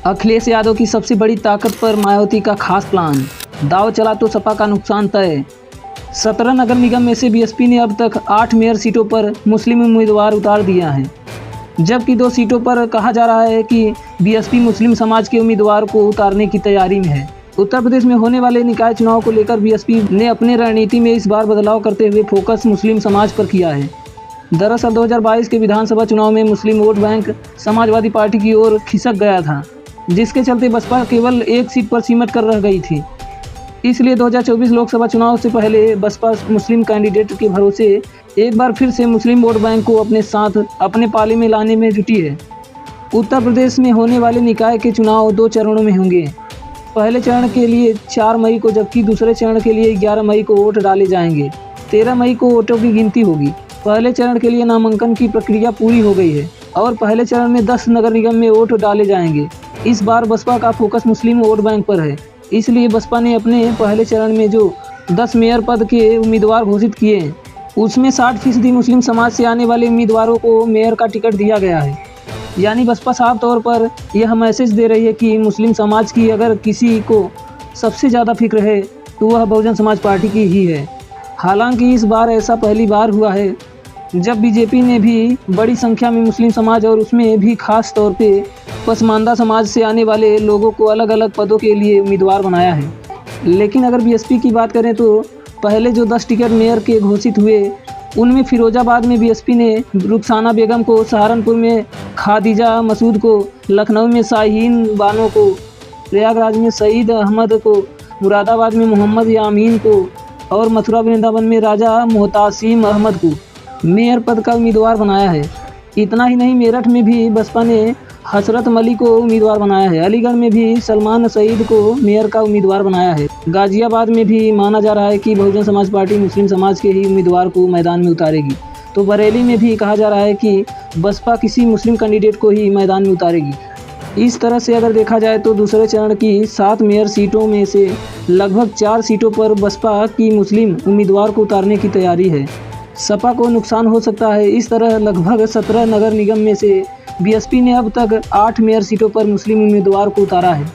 अखिलेश यादव की सबसे बड़ी ताकत पर मायावती का खास प्लान, दांव चला तो सपा का नुकसान तय। 17 नगर निगम में से बीएसपी ने अब तक 8 मेयर सीटों पर मुस्लिम उम्मीदवार उतार दिया है, जबकि 2 सीटों पर कहा जा रहा है कि बीएसपी मुस्लिम समाज के उम्मीदवार को उतारने की तैयारी में है। उत्तर प्रदेश में होने वाले निकाय चुनाव को लेकर बीएसपी ने अपने रणनीति में इस बार बदलाव करते हुए फोकस मुस्लिम समाज पर किया है। दरअसल 2022 के विधानसभा चुनाव में मुस्लिम वोट बैंक समाजवादी पार्टी की ओर खिसक गया था, जिसके चलते बसपा केवल 1 सीट पर सिमट कर रह गई थी। इसलिए 2024 लोकसभा चुनाव से पहले बसपा मुस्लिम कैंडिडेट के भरोसे एक बार फिर से मुस्लिम वोट बैंक को अपने साथ अपने पाले में लाने में जुटी है। उत्तर प्रदेश में होने वाले निकाय के चुनाव 2 चरणों में होंगे। पहले चरण के लिए 4 मई को, जबकि दूसरे चरण के लिए 11 मई को वोट डाले जाएंगे। 13 मई को वोटों की गिनती होगी। पहले चरण के लिए नामांकन की प्रक्रिया पूरी हो गई है और पहले चरण में 10 नगर निगम में वोट डाले जाएंगे। इस बार बसपा का फोकस मुस्लिम वोट बैंक पर है, इसलिए बसपा ने अपने पहले चरण में जो 10 मेयर पद के उम्मीदवार घोषित किए हैं, उसमें 60% मुस्लिम समाज से आने वाले उम्मीदवारों को मेयर का टिकट दिया गया है। यानी बसपा साफ तौर पर यह मैसेज दे रही है कि मुस्लिम समाज की अगर किसी को सबसे ज़्यादा फिक्र है तो वह बहुजन समाज पार्टी की ही है। हालांकि इस बार ऐसा पहली बार हुआ है जब बीजेपी ने भी बड़ी संख्या में मुस्लिम समाज और उसमें भी खास तौर पे पसमानदा समाज से आने वाले लोगों को अलग अलग पदों के लिए उम्मीदवार बनाया है। लेकिन अगर बीएसपी की बात करें तो पहले जो 10 टिकट मेयर के घोषित हुए, उनमें फिरोजाबाद में बीएसपी ने रुखसाना बेगम को, सहारनपुर में खादिजा मसूद को, लखनऊ में शाहीन बानो को, प्रयागराज में सईद अहमद को, मुरादाबाद में मोहम्मद यामीन को और मथुरा वृंदावन में राजा मोहतासिम अहमद को मेयर पद का उम्मीदवार बनाया है। इतना ही नहीं, मेरठ में भी बसपा ने हसरत मलिक को उम्मीदवार बनाया है। अलीगढ़ में भी सलमान सईद को मेयर का उम्मीदवार बनाया है। गाजियाबाद में भी माना जा रहा है कि बहुजन समाज पार्टी मुस्लिम समाज के ही उम्मीदवार को मैदान में उतारेगी। तो बरेली में भी कहा जा रहा है कि बसपा किसी मुस्लिम कैंडिडेट को ही मैदान में उतारेगी। इस तरह से अगर देखा जाए तो दूसरे चरण की 7 मेयर सीटों में से लगभग 4 सीटों पर बसपा की मुस्लिम उम्मीदवार को उतारने की तैयारी है। सपा को नुकसान हो सकता है। इस तरह लगभग 17 नगर निगम में से बीएसपी ने अब तक 8 मेयर सीटों पर मुस्लिम उम्मीदवार को उतारा है,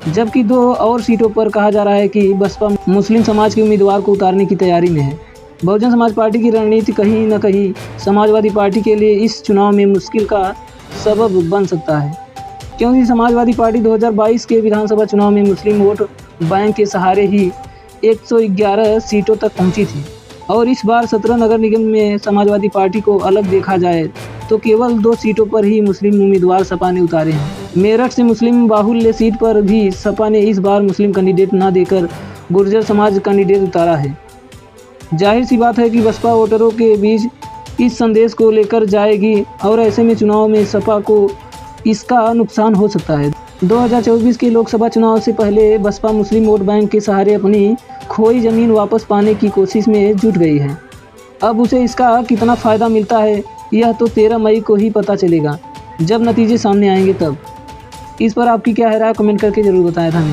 जबकि 2 और सीटों पर कहा जा रहा है कि बसपा मुस्लिम समाज के उम्मीदवार को उतारने की तैयारी में है। बहुजन समाज पार्टी की रणनीति कहीं न कहीं समाजवादी पार्टी के लिए इस चुनाव में मुश्किल का सबब बन सकता है, क्योंकि समाजवादी पार्टी 2022 के विधानसभा चुनाव में मुस्लिम वोट बैंक के सहारे ही 111 सीटों तक पहुंची थी और इस बार 17 नगर निगम में समाजवादी पार्टी को अलग देखा जाए तो केवल 2 सीटों पर ही मुस्लिम उम्मीदवार सपा ने उतारे हैं। मेरठ से मुस्लिम बाहुल्य सीट पर भी सपा ने इस बार मुस्लिम कैंडिडेट न देकर गुर्जर समाज कैंडिडेट उतारा है। जाहिर सी बात है कि बसपा वोटरों के बीच इस संदेश को लेकर जाएगी और ऐसे में चुनाव में सपा को इसका नुकसान हो सकता है। 2024 के लोकसभा चुनाव से पहले बसपा मुस्लिम वोट बैंक के सहारे अपनी खोई ज़मीन वापस पाने की कोशिश में जुट गई है। अब उसे इसका कितना फ़ायदा मिलता है यह तो 13 मई को ही पता चलेगा, जब नतीजे सामने आएंगे तब। इस पर आपकी क्या है राय, कमेंट करके ज़रूर बताएं। धन्यवाद।